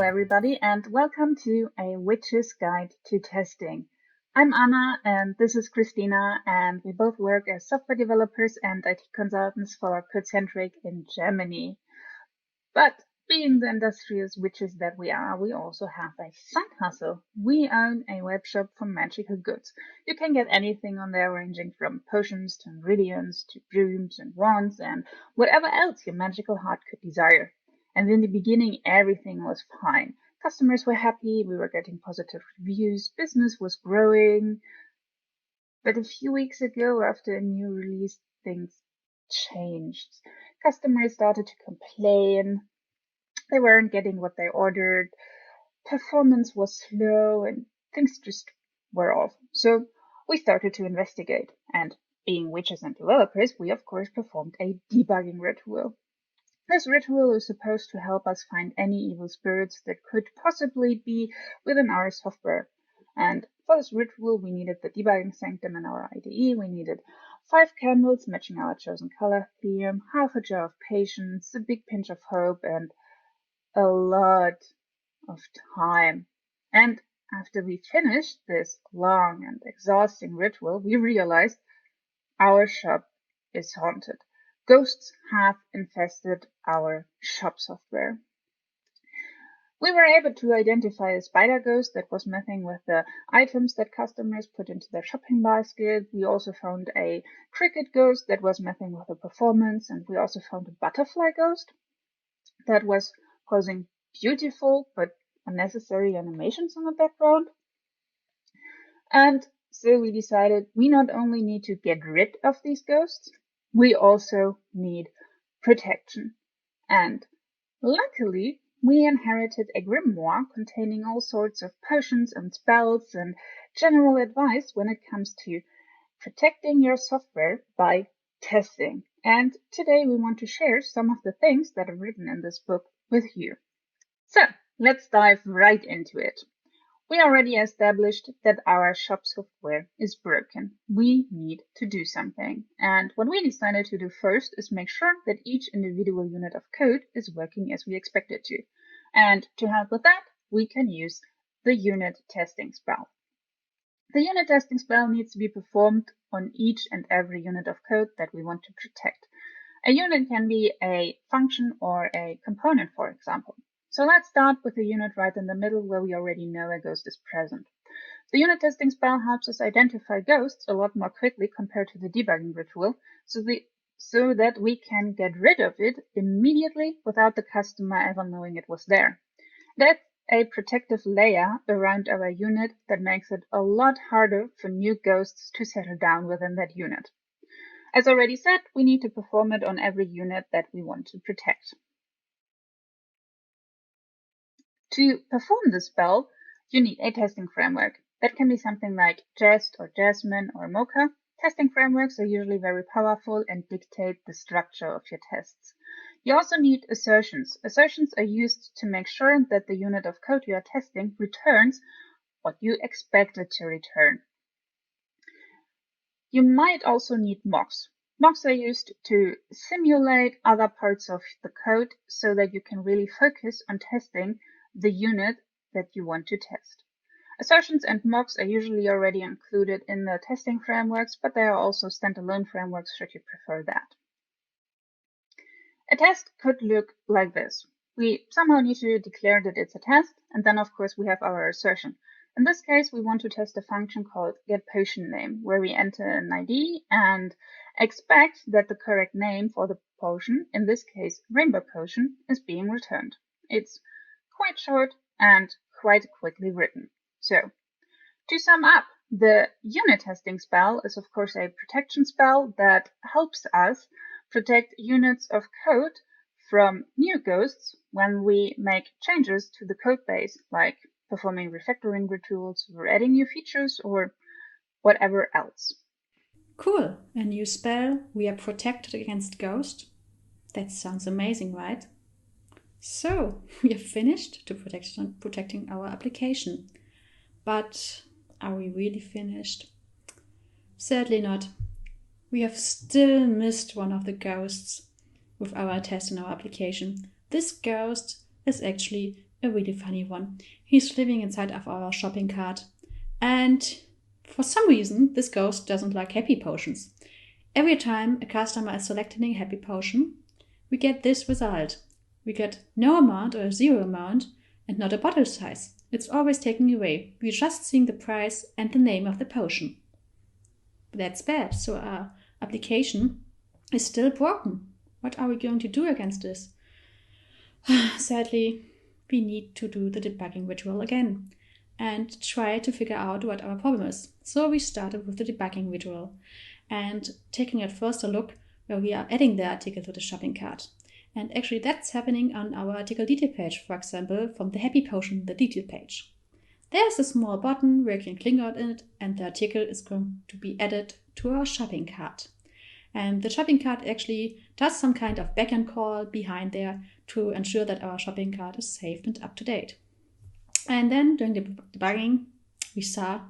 everybody, and welcome to A Witch's Guide to Testing. I'm Anna, and this is Christina, and we both work as software developers and IT consultants for Codecentric in Germany. But being the industrious witches that we are, we also have a side hustle. We own a web shop for magical goods. You can get anything on there, ranging from potions to ingredients to brooms and wands and whatever else your magical heart could desire. And in the beginning, everything was fine. Customers were happy, we were getting positive reviews, business was growing. But a few weeks ago, after a new release, things changed. Customers started to complain. They weren't getting what they ordered. Performance was slow and things just were off. So we started to investigate. And being witches and developers, we of course performed a debugging ritual. This ritual is supposed to help us find any evil spirits that could possibly be within our software. And for this ritual, we needed the debugging sanctum in our IDE. We needed 5 candles matching our chosen color theme, half a jar of patience, a big pinch of hope, and a lot of time. And after we finished this long and exhausting ritual, we realized our shop is haunted. Ghosts have infested our shop software. We were able to identify a spider ghost that was messing with the items that customers put into their shopping basket. We also found a cricket ghost that was messing with the performance, and we also found a butterfly ghost that was causing beautiful but unnecessary animations on the background. And so we decided we not only need to get rid of these ghosts, we also need protection. And luckily, we inherited a grimoire containing all sorts of potions and spells and general advice when it comes to protecting your software by testing. And today we want to share some of the things that are written in this book with you. So let's dive right into it. We already established that our shop software is broken. We need to do something. And what we decided to do first is make sure that each individual unit of code is working as we expect it to. And to help with that, we can use the unit testing spell. The unit testing spell needs to be performed on each and every unit of code that we want to protect. A unit can be a function or a component, for example. So let's start with the unit right in the middle where we already know a ghost is present. The unit testing spell helps us identify ghosts a lot more quickly compared to the debugging ritual, so that we can get rid of it immediately without the customer ever knowing it was there. That's a protective layer around our unit that makes it a lot harder for new ghosts to settle down within that unit. As already said, we need to perform it on every unit that we want to protect. To perform the spell, you need a testing framework. That can be something like Jest or Jasmine or Mocha. Testing frameworks are usually very powerful and dictate the structure of your tests. You also need assertions. Assertions are used to make sure that the unit of code you are testing returns what you expect it to return. You might also need mocks. Mocks are used to simulate other parts of the code so that you can really focus on testing the unit that you want to test. Assertions and mocks are usually already included in the testing frameworks, but there are also standalone frameworks should you prefer that. A test could look like this. We somehow need to declare that it's a test, and then of course we have our assertion. In this case, we want to test a function called getPotionName, where we enter an ID and expect that the correct name for the potion, in this case Rainbow Potion, is being returned. It's quite short and quite quickly written. So, to sum up, the unit testing spell is of course a protection spell that helps us protect units of code from new ghosts when we make changes to the code base, like performing refactoring rituals or adding new features or whatever else. Cool. A new spell. We are protected against ghosts. That sounds amazing, right? So, we are finished to protecting our application. But are we really finished? Sadly not. We have still missed one of the ghosts with our test in our application. This ghost is actually a really funny one. He's living inside of our shopping cart. And for some reason, this ghost doesn't like happy potions. Every time a customer is selecting a happy potion, we get this result. We get no amount or 0 amount and not a bottle size. It's always taken away. We're just seeing the price and the name of the potion. That's bad. So our application is still broken. What are we going to do against this? Sadly, we need to do the debugging ritual again and try to figure out what our problem is. So we started with the debugging ritual and taking at first a look where we are adding the article to the shopping cart. And actually that's happening on our article detail page, for example, from the happy potion, the detail page. There's a small button where you can click on it and the article is going to be added to our shopping cart. And the shopping cart actually does some kind of backend call behind there to ensure that our shopping cart is saved and up to date. And then during the debugging, we saw,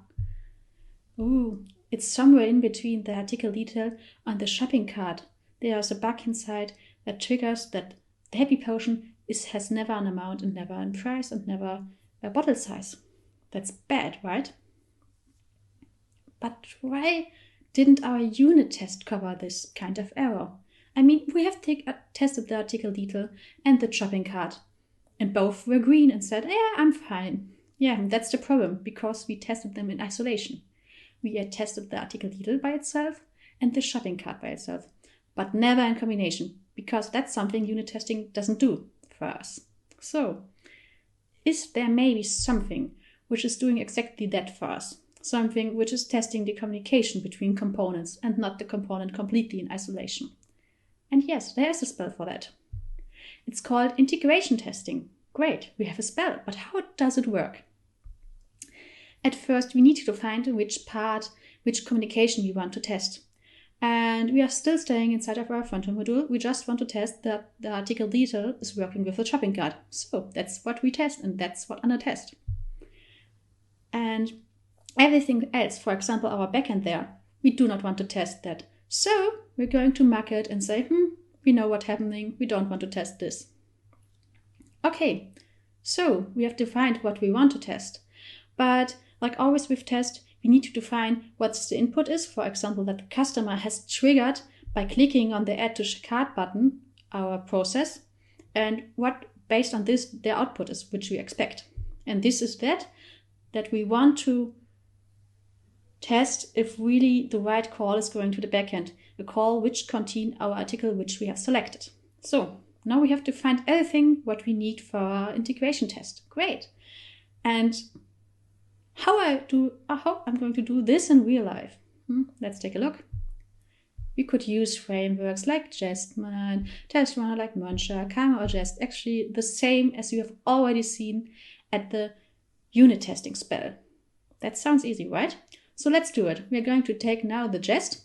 it's somewhere in between the article detail and the shopping cart. There's a bug inside that triggers that the happy potion has never an amount and never a price and never a bottle size. That's bad, right? But why didn't our unit test cover this kind of error? I mean, we have tested the article detail and the shopping cart, and both were green and said, yeah, I'm fine. Yeah, that's the problem, because we tested them in isolation. We had tested the article detail by itself and the shopping cart by itself, but never in combination, because that's something unit testing doesn't do for us. So, is there maybe something which is doing exactly that for us? Something which is testing the communication between components and not the component completely in isolation. And yes, there is a spell for that. It's called integration testing. Great, we have a spell, but how does it work? At first, we need to find which communication we want to test. And we are still staying inside of our frontal module. We just want to test that the article detail is working with the shopping cart. So that's what we test, and that's what Anna tests. And everything else, for example, our backend there, we do not want to test that. So we're going to mark it and say, we know what's happening. We don't want to test this. Okay, so we have defined what we want to test. But like always with test, we need to define what the input is. For example, that the customer has triggered by clicking on the Add to Cart button, our process, and what, based on this, their output is, which we expect. And this is that we want to test if really the right call is going to the backend, a call which contains our article which we have selected. So now we have to find everything what we need for our integration test. Great. And how I'm going to do this in real life. Let's take a look. We could use frameworks like Jestman, Test Runner like Muncher, Karma or Jest, actually the same as you have already seen at the unit testing spell. That sounds easy, right? So let's do it. We're going to take now the Jest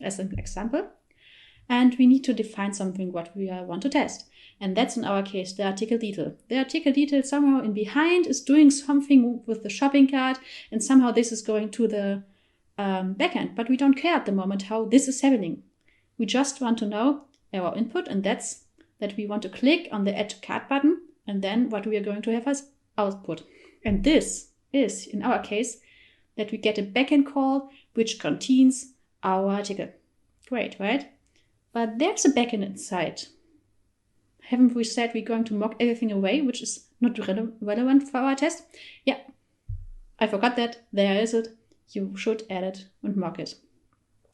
as an example, and we need to define something what we want to test. And that's in our case the article detail. The article detail somehow in behind is doing something with the shopping cart, and somehow this is going to the backend. But we don't care at the moment how this is happening. We just want to know our input, and that's that we want to click on the Add to Cart button, and then what we are going to have as output. And this is, in our case, that we get a backend call which contains our article. Great, right? But there's a backend inside. Haven't we said we're going to mock everything away, which is not relevant for our test? Yeah, I forgot that. There is it. You should add it and mock it.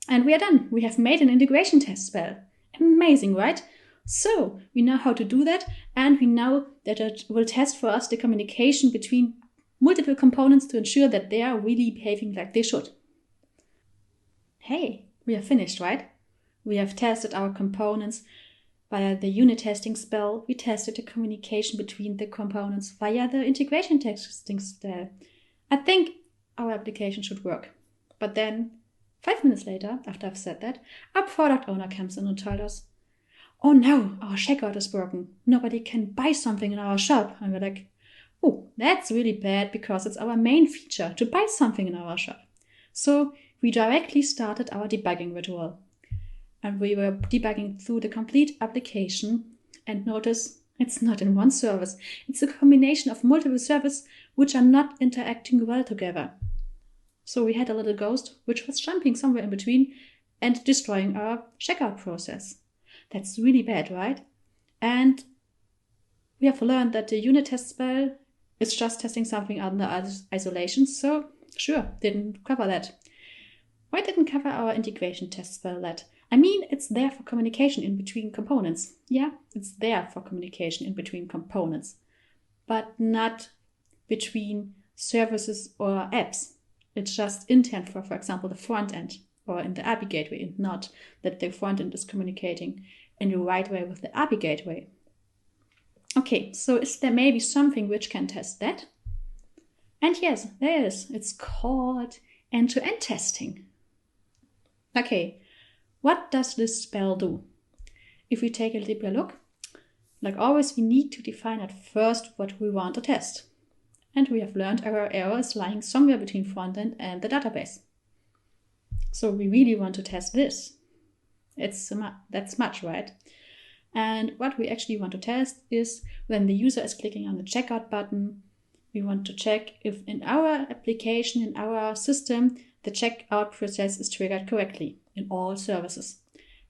And we are done. We have made an integration test spell. Amazing, right? So we know how to do that, and we know that it will test for us the communication between multiple components to ensure that they are really behaving like they should. Hey, we are finished, right? We have tested our components via the unit testing spell. We tested the communication between the components via the integration testing spell. I think our application should work. But then, 5 minutes later, after I've said that, our product owner comes in and tells us, oh no, our checkout is broken. Nobody can buy something in our shop. And we're like, oh, that's really bad, because it's our main feature to buy something in our shop. So we directly started our debugging ritual. And we were debugging through the complete application and notice, It's not in one service. It's a combination of multiple services which are not interacting well together. So we had a little ghost which was jumping somewhere in between and destroying our checkout process. That's really bad, right? And we have learned that the unit test spell is just testing something under isolation, so sure, didn't cover that. Why didn't cover our integration test spell that? I mean, it's there for communication in between components. Yeah, it's there for communication in between components, but not between services or apps. It's just intent for example, the front end or in the API gateway, and not that the front end is communicating in the right way with the API gateway. Okay, so is there maybe something which can test that? And yes, there is. It's called end-to-end testing. Okay, what does this spell do? If we take a deeper look, like always, we need to define at first what we want to test. And we have learned our error is lying somewhere between frontend and the database. So we really want to test this. That's much, right? And what we actually want to test is when the user is clicking on the checkout button, we want to check if in our application, in our system, the checkout process is triggered correctly in all services.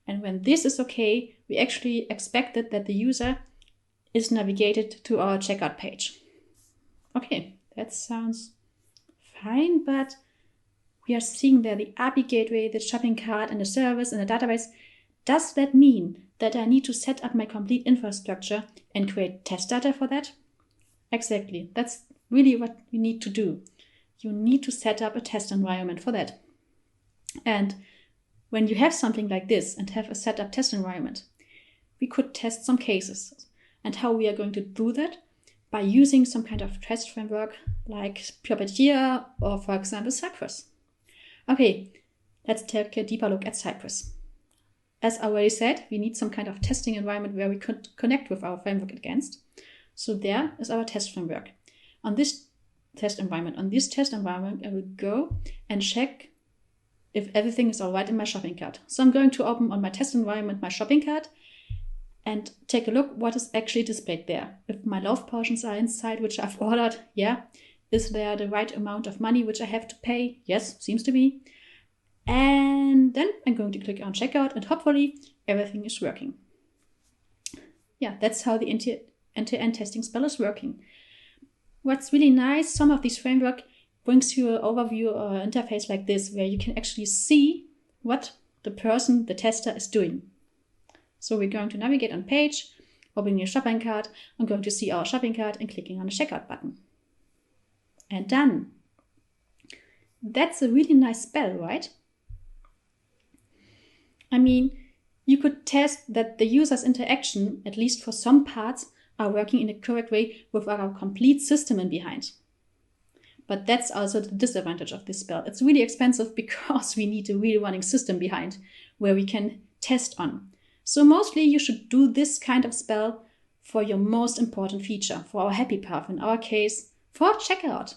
And when this is okay, we actually expected that the user is navigated to our checkout page. Okay, that sounds fine, but we are seeing there the API gateway, the shopping cart, and the service and the database. Does that mean that I need to set up my complete infrastructure and create test data for that? Exactly. That's really what you need to do. You need to set up a test environment for that. And when you have something like this and have a set up test environment, we could test some cases. And how we are going to do that? By using some kind of test framework like Puppeteer or, for example, Cypress. Okay, let's take a deeper look at Cypress. As I already said, we need some kind of testing environment where we could connect with our framework against. So there is our test framework. On this test environment, I will go and check if everything is all right in my shopping cart. So I'm going to open on my test environment my shopping cart and take a look what is actually displayed there. If my loaf portions are inside, which I've ordered, yeah. Is there the right amount of money which I have to pay? Yes, seems to be. And then I'm going to click on checkout and hopefully everything is working. Yeah, that's how the end-to-end testing spell is working. What's really nice, some of these framework brings you an overview or interface like this where you can actually see what the tester is doing. So we're going to navigate on page, opening your shopping cart. I'm going to see our shopping cart and clicking on the checkout button. And done. That's a really nice spell, right? I mean, you could test that the user's interaction, at least for some parts, are working in the correct way with our complete system in behind. But that's also the disadvantage of this spell. It's really expensive because we need a really running system behind where we can test on. So mostly you should do this kind of spell for your most important feature, for our happy path, in our case, for checkout.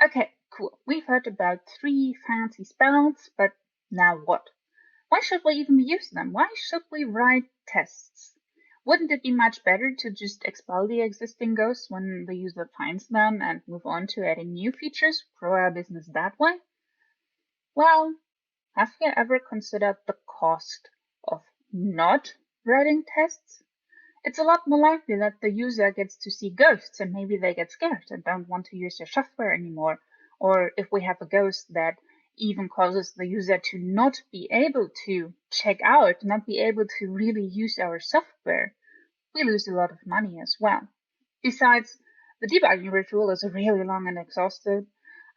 Okay, cool. We've heard about 3 fancy spells, but now what? Why should we even use them? Why should we write tests? Wouldn't it be much better to just expel the existing ghosts when the user finds them and move on to adding new features, grow our business that way? Well, have you ever considered the cost of not writing tests? It's a lot more likely that the user gets to see ghosts and maybe they get scared and don't want to use your software anymore. Or if we have a ghost that even causes the user to not be able to check out, not be able to really use our software, we lose a lot of money as well. Besides, the debugging ritual is really long and exhaustive,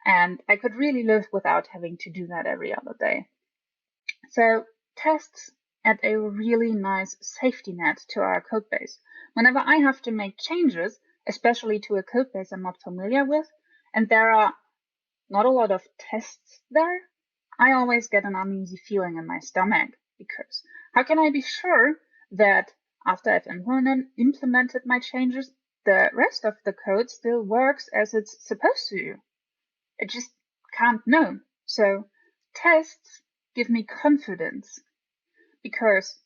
and I could really live without having to do that every other day. So tests add a really nice safety net to our codebase. Whenever I have to make changes, especially to a codebase I'm not familiar with, and there are not a lot of tests there, I always get an uneasy feeling in my stomach, because how can I be sure that after I've implemented my changes, the rest of the code still works as it's supposed to? I just can't know. So tests give me confidence, because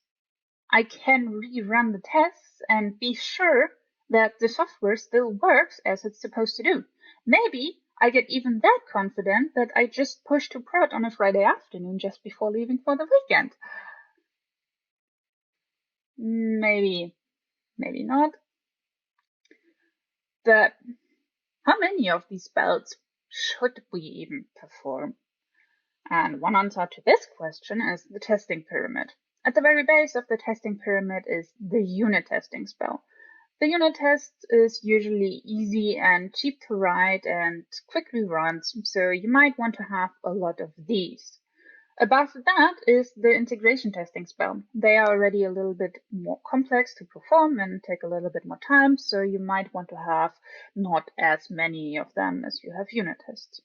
I can rerun the tests and be sure that the software still works as it's supposed to do. Maybe I get even that confident that I just push to prod on a Friday afternoon just before leaving for the weekend. Maybe not. But how many of these spells should we even perform? And one answer to this question is the testing pyramid. At the very base of the testing pyramid is the unit testing spell. The unit test is usually easy and cheap to write and quickly runs, so you might want to have a lot of these. Above that is the integration testing spell. They are already a little bit more complex to perform and take a little bit more time, so you might want to have not as many of them as you have unit tests.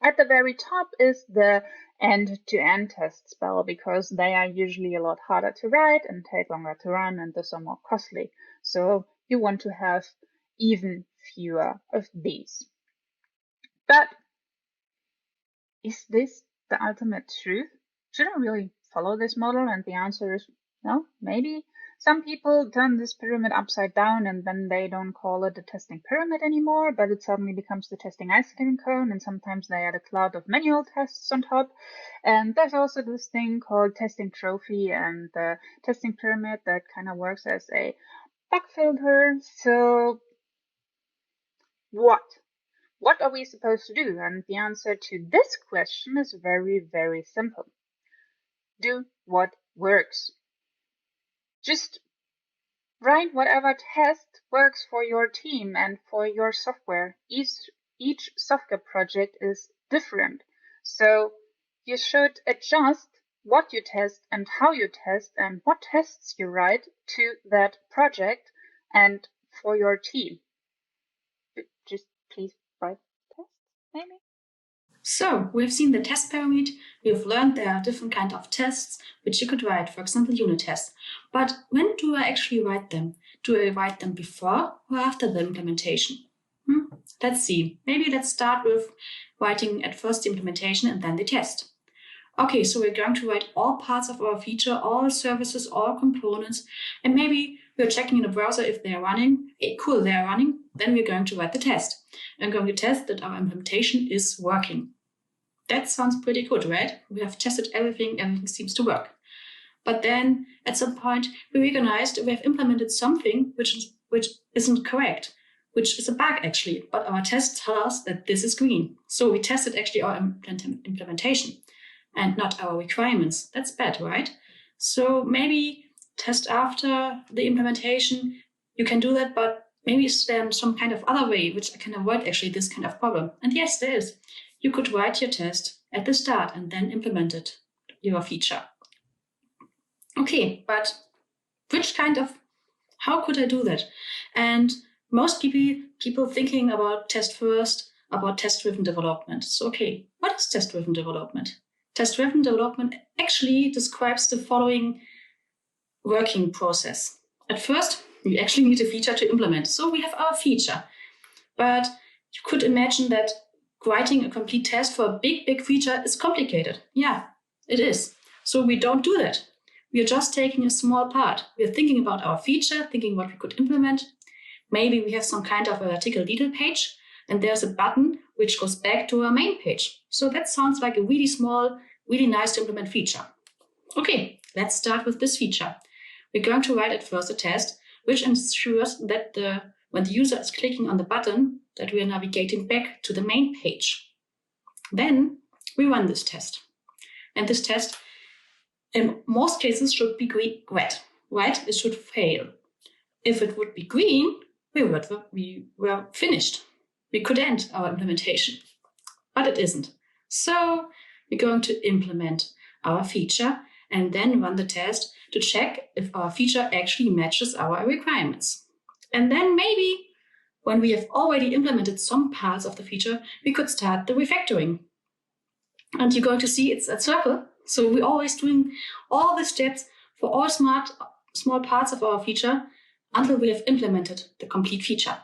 At the very top is the end-to-end test spell, because they are usually a lot harder to write and take longer to run and thus are more costly. So you want to have even fewer of these. But is this the ultimate truth? Should I really follow this model? And the answer is no, maybe. Some people turn this pyramid upside down and then they don't call it the testing pyramid anymore, but it suddenly becomes the testing ice cream cone, and sometimes they add a cloud of manual tests on top. And there's also this thing called testing trophy and the testing pyramid that kind of works as a bug filter. So what? What are we supposed to do? And the answer to this question is very, very simple. Do what works. Just write whatever test works for your team and for your software. Each software project is different. So you should adjust what you test and how you test and what tests you write to that project and for your team. Just please write tests, maybe? So, we've seen the test pyramid, we've learned there are different kinds of tests which you could write, for example, unit tests. But when do I actually write them? Do I write them before or after the implementation? Let's see. Maybe let's start with writing at first the implementation and then the test. Okay, so we're going to write all parts of our feature, all services, all components, and maybe we're checking in the browser if they're running. Cool, they're running. Then we're going to write the test. I'm going to test that our implementation is working. That sounds pretty good, right? We have tested everything seems to work. But then at some point we recognized we have implemented something which isn't correct, which is a bug actually, but our tests tell us that this is green. So we tested actually our implementation and not our requirements. That's bad, right? So maybe test after the implementation. You can do that, but maybe there's some kind of other way which I can avoid actually this kind of problem. And yes, there is. You could write your test at the start and then implement it, your feature. Okay, but how could I do that? And most people thinking about test first, about test-driven development. So, okay, what is test-driven development? Test-driven development actually describes the following working process. At first, we actually need a feature to implement. So we have our feature. But you could imagine that writing a complete test for a big feature is complicated. Yeah, it is. So we don't do that. We are just taking a small part. We are thinking about our feature, thinking what we could implement. Maybe we have some kind of a article detail page, and there's a button which goes back to our main page. So that sounds like a really small, really nice to implement feature. Okay, let's start with this feature. We're going to write at first a test which ensures that when the user is clicking on the button, that we are navigating back to the main page. Then we run this test. And this test, in most cases, should be red. Red, it should fail. If it would be green, we were finished. We could end our implementation. But it isn't. So we're going to implement our feature and then run the test to check if our feature actually matches our requirements. And then maybe when we have already implemented some parts of the feature, we could start the refactoring. And you're going to see it's a circle. So we're always doing all the steps for all small parts of our feature until we have implemented the complete feature.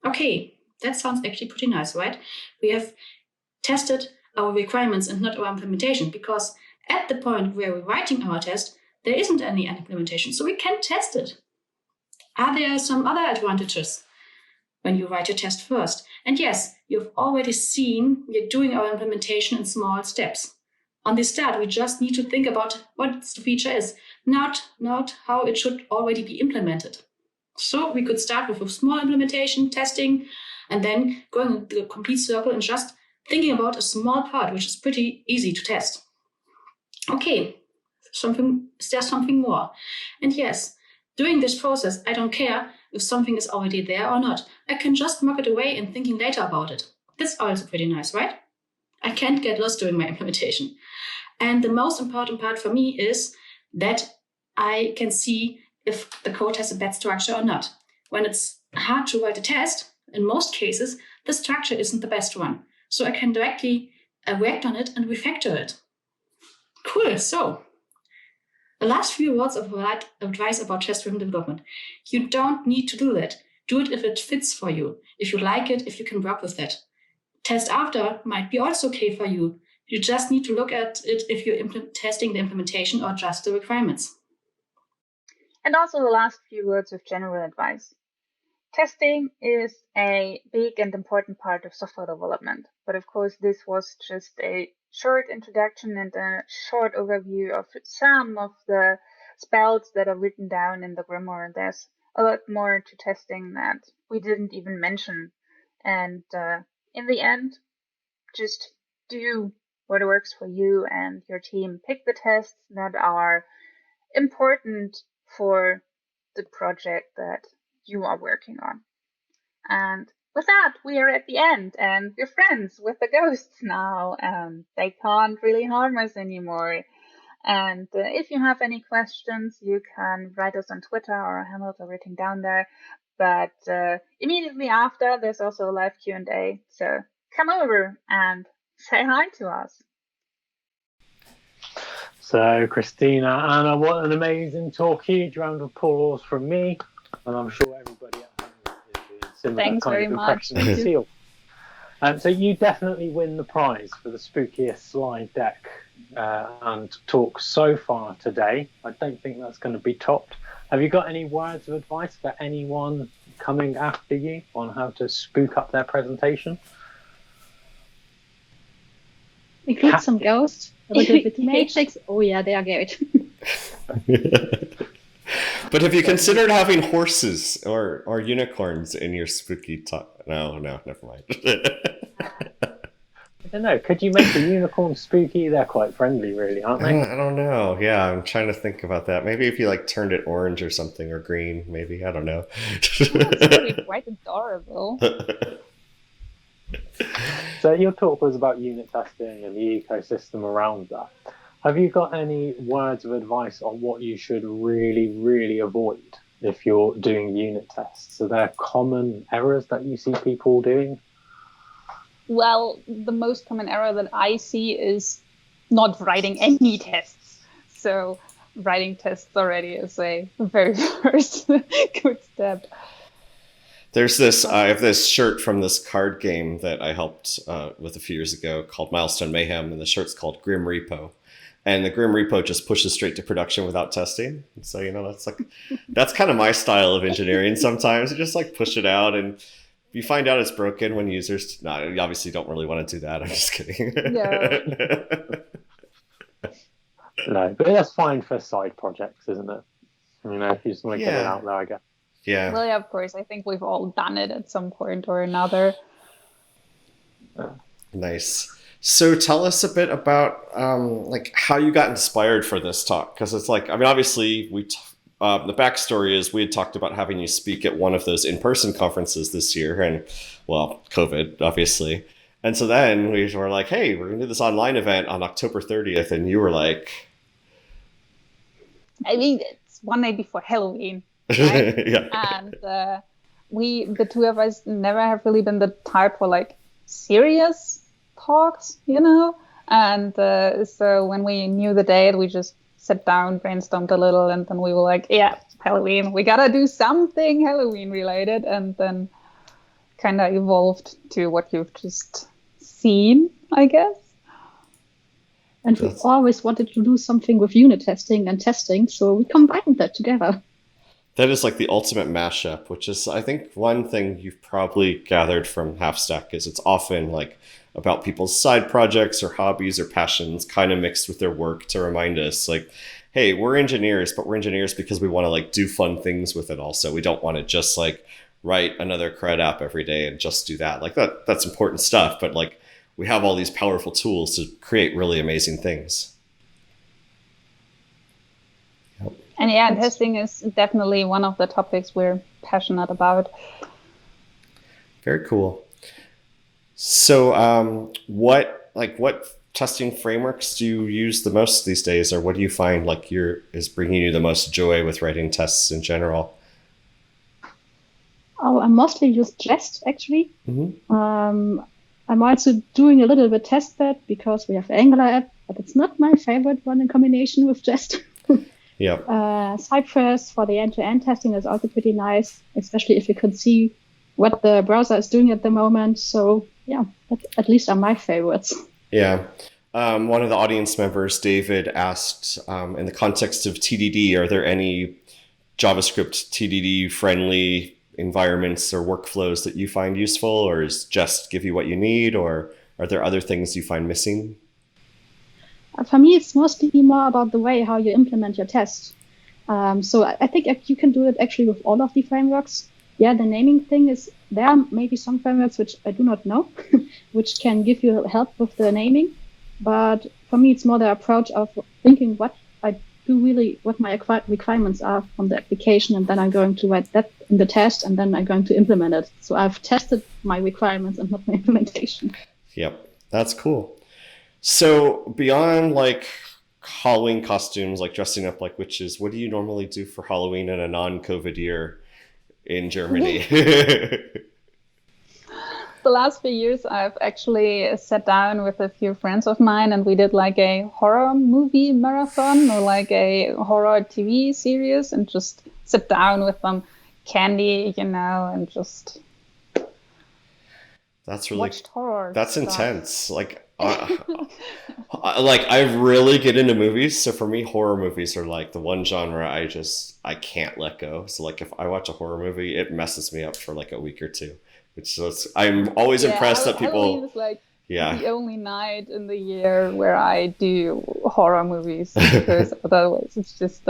Okay, that sounds actually pretty nice, right? We have tested our requirements and not our implementation, because at the point where we're writing our test, there isn't any implementation, so we can test it. Are there some other advantages when you write your test first? And yes, you've already seen we're doing our implementation in small steps. On the start, we just need to think about what the feature is, not how it should already be implemented. So we could start with a small implementation, testing, and then going the complete circle and just thinking about a small part, which is pretty easy to test. Okay, is there something more? And yes, during this process, I don't care if something is already there or not. I can just mock it away and thinking later about it. That's also pretty nice, right? I can't get lost during my implementation. And the most important part for me is that I can see if the code has a bad structure or not. When it's hard to write a test, in most cases, the structure isn't the best one. So I can directly react on it and refactor it. Cool, so the last few words of advice about test-driven development. You don't need to do that. Do it if it fits for you, if you like it, if you can work with that. Test after might be also okay for you. You just need to look at it if you're testing the implementation or just the requirements. And also the last few words of general advice. Testing is a big and important part of software development. But of course, this was just a short introduction and a short overview of some of the spells that are written down in the grimoire. There's a lot more to testing that we didn't even mention. And in the end, just do what works for you and your team. Pick the tests that are important for the project that you are working on. And with that, we are at the end, and we're friends with the ghosts now. They can't really harm us anymore. And if you have any questions, you can write us on Twitter. Our handles are written down there. But immediately after, there's also a live Q&A. So come over and say hi to us. So, Christina, Anna, what an amazing talk. Huge round of applause from me. And I'm sure everybody at home is similar Thanks kind very of much. impression and seal. So you definitely win the prize for the spookiest slide deck and talk so far today. I don't think that's going to be topped. Have you got any words of advice for anyone coming after you on how to spook up their presentation? Include some ghosts. Have a good with Matrix. Oh yeah, they are great. But have you considered having horses or unicorns in your spooky talk? No, never mind. I don't know. Could you make the unicorn spooky? They're quite friendly, really, aren't they? I don't know. Yeah, I'm trying to think about that. Maybe if you like turned it orange or something, or green, maybe. I don't know. It's quite adorable. So your talk was about unit testing and the ecosystem around that. Have you got any words of advice on what you should really, really avoid if you're doing unit tests? Are there common errors that you see people doing? Well, the most common error that I see is not writing any tests. So writing tests already is a very first good step. There's this, I have this shirt from this card game that I helped with a few years ago called Milestone Mayhem, and the shirt's called Grim Repo. And the Grim Repo just pushes straight to production without testing. So, that's kind of my style of engineering sometimes. You just push it out, and you find out it's broken when users, you obviously don't really want to do that. I'm just kidding. No. No, but that's fine for side projects, isn't it? If you just want to get it out there, I guess. Yeah. Well, yeah, of course. I think we've all done it at some point or another. Nice. So tell us a bit about how you got inspired for this talk, because it's obviously the backstory is we had talked about having you speak at one of those in-person conferences this year, and COVID obviously, and so then we were like, hey, we're gonna do this online event on October 30th, and you were like, I mean, it's one day before Halloween, right? Yeah. And the two of us never have really been the type for serious talks, and so when we knew the date, we just sat down, brainstormed a little, and then we were like, yeah, Halloween, we gotta do something Halloween related, and then kind of evolved to what you've just seen, I guess. And we always wanted to do something with unit testing and testing, so we combined that together. That is like the ultimate mashup, which is, I think, one thing you've probably gathered from HalfStack is it's often like about people's side projects or hobbies or passions kind of mixed with their work to remind us like, hey, we're engineers, but we're engineers because we want to like do fun things with it also. We don't want to just like write another CRUD app every day and just do that. Like that's important stuff, but like we have all these powerful tools to create really amazing things. And yeah, testing is definitely one of the topics we're passionate about. Very cool. So what testing frameworks do you use the most these days, or what do you find like is bringing you the most joy with writing tests in general? Oh, I mostly use Jest, actually. Mm-hmm. I'm also doing a little bit testbed because we have Angular app, but it's not my favorite one in combination with Jest. Yeah. Cypress for the end-to-end testing is also pretty nice, especially if you could see what the browser is doing at the moment. So yeah, that at least are my favorites. Yeah. One of the audience members, David, asked, in the context of TDD, are there any JavaScript TDD friendly environments or workflows that you find useful, or is Jest give you what you need, or are there other things you find missing? For me, it's mostly more about the way how you implement your test. So I think if you can do it actually with all of the frameworks. Yeah, the naming thing is there are maybe some frameworks which I do not know, which can give you help with the naming. But for me, it's more the approach of thinking what my requirements are from the application, and then I'm going to write that in the test, and then I'm going to implement it. So I've tested my requirements and not my implementation. Yep, that's cool. So beyond like Halloween costumes, like dressing up like witches, what do you normally do for Halloween in a non-COVID year in Germany? The last few years, I've actually sat down with a few friends of mine and we did like a horror movie marathon or like a horror TV series and just sit down with some candy, and just that's really watched horror. That's stuff. intense. Like I really get into movies, so for me horror movies are like the one genre I can't let go. So like if I watch a horror movie, it messes me up for like a week or two, which is, I'm always impressed that people Halloween is like the only night in the year where I do horror movies, because otherwise it's just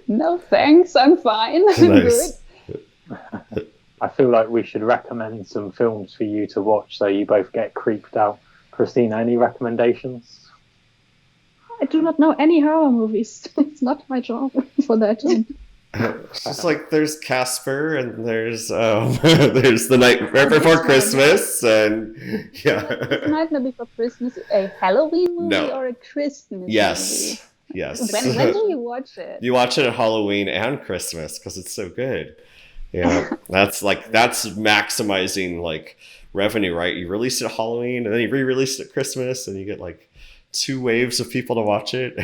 no thanks, I'm fine. Nice. Good. I feel like we should recommend some films for you to watch so you both get creeped out. Christina, any recommendations? I do not know any horror movies. It's not my job for that. It's just like there's Casper and there's there's The Nightmare Before Christmas and The Nightmare Before Christmas, a Halloween movie or a Christmas movie? Yes. When do you watch it? You watch it at Halloween and Christmas because it's so good. Yeah, that's maximizing like revenue, right? You release it at Halloween and then you re-release it at Christmas and you get like 2 waves of people to watch it.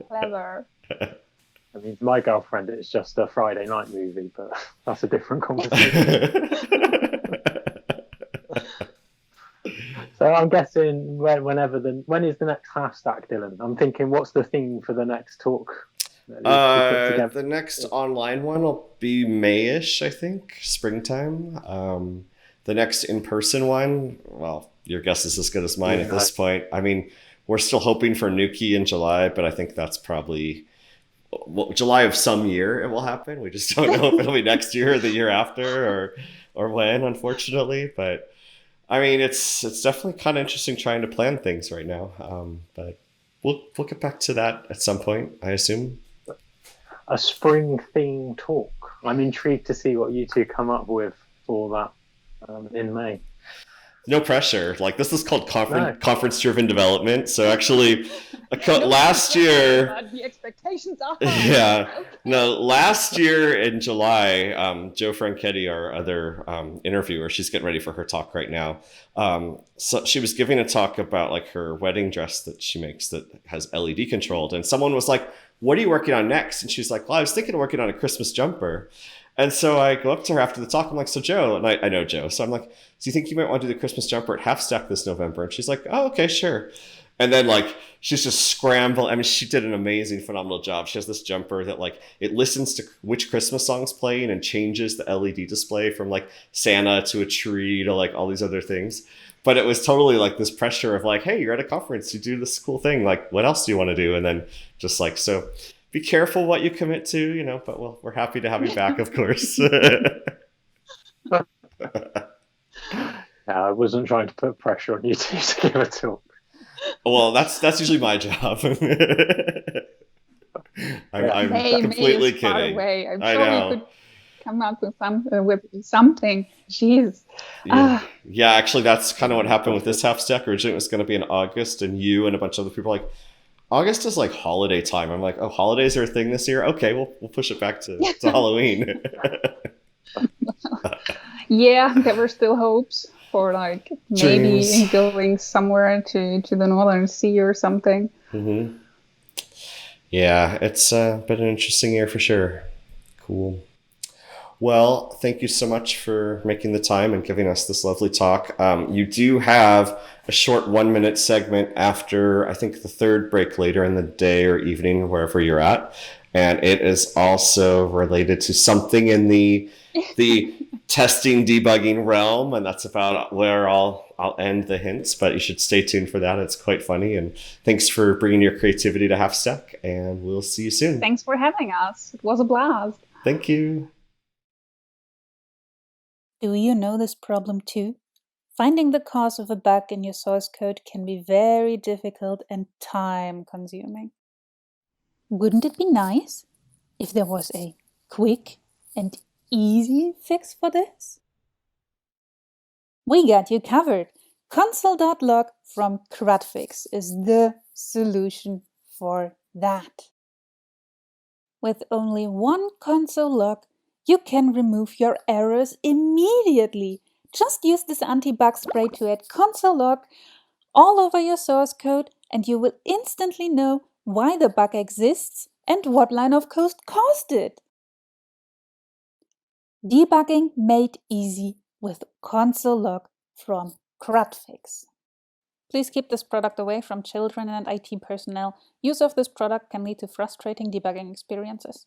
Clever. I mean, my girlfriend, it's just a Friday night movie, but that's a different conversation. So I'm guessing when is the next HalfStack, Dylan? I'm thinking, what's the theme for the next talk? The next online one will be May-ish, I think, springtime. The next in-person one, well, your guess is as good as mine at this point. I mean, we're still hoping for Nuki in July, but I think that's probably July of some year it will happen. We just don't know if it'll be next year or the year after or when, unfortunately. But I mean, it's definitely kind of interesting trying to plan things right now. But we'll get back to that at some point, I assume. A spring theme talk. I'm intrigued to see what you two come up with for that in May. No pressure. Like, this is called conference-driven development. So actually, last year, the expectations are high. Yeah. No, last year in July, Joe Franchetti, our other interviewer, she's getting ready for her talk right now. So she was giving a talk about like her wedding dress that she makes that has LED controlled, and someone was like, "What are you working on next?" And she's like, "Well, I was thinking of working on a Christmas jumper." And so I go up to her after the talk. I'm like, "So Joe," and I know Joe. So I'm like, "Do you think you might want to do the Christmas jumper at HalfStack this November?" And she's like, "Oh, okay, sure." And then like she's just scrambling. I mean, she did an amazing, phenomenal job. She has this jumper that like it listens to which Christmas song's playing and changes the LED display from like Santa to a tree to like all these other things. But it was totally like this pressure of like, hey, you're at a conference, you do this cool thing. Like, what else do you want to do? And then just like, so be careful what you commit to, you know, but well, we're happy to have you back, of course. I wasn't trying to put pressure on you two to give a talk. Well, that's usually my job. I'm completely kidding. Away. I'm I sure know. we could come up with something. Jeez. Yeah, actually, that's kind of what happened with this HalfStack. Originally, it was going to be in August, and you and a bunch of other people were like, August is like holiday time. I'm like, oh, holidays are a thing this year? Okay, we'll push it back to Halloween. Yeah, there were still hopes for like maybe Dreams. going somewhere to the Northern Sea or something. Mm-hmm. Yeah, it's been an interesting year for sure. Cool. Well, thank you so much for making the time and giving us this lovely talk. You do have a short 1-minute segment after, I think, the third break later in the day or evening, wherever you're at. And it is also related to something in the testing, debugging realm. And that's about where I'll end the hints, but you should stay tuned for that. It's quite funny. And thanks for bringing your creativity to HalfStack, and we'll see you soon. Thanks for having us. It was a blast. Thank you. Do you know this problem too? Finding the cause of a bug in your source code can be very difficult and time-consuming. Wouldn't it be nice if there was a quick and easy fix for this? We got you covered. Console.log from CrudFix is the solution for that. With only one console log, you can remove your errors immediately. Just use this anti-bug spray to add console log all over your source code, and you will instantly know why the bug exists and what line of code caused it. Debugging made easy with console log from CrudFix. Please keep this product away from children and IT personnel. Use of this product can lead to frustrating debugging experiences.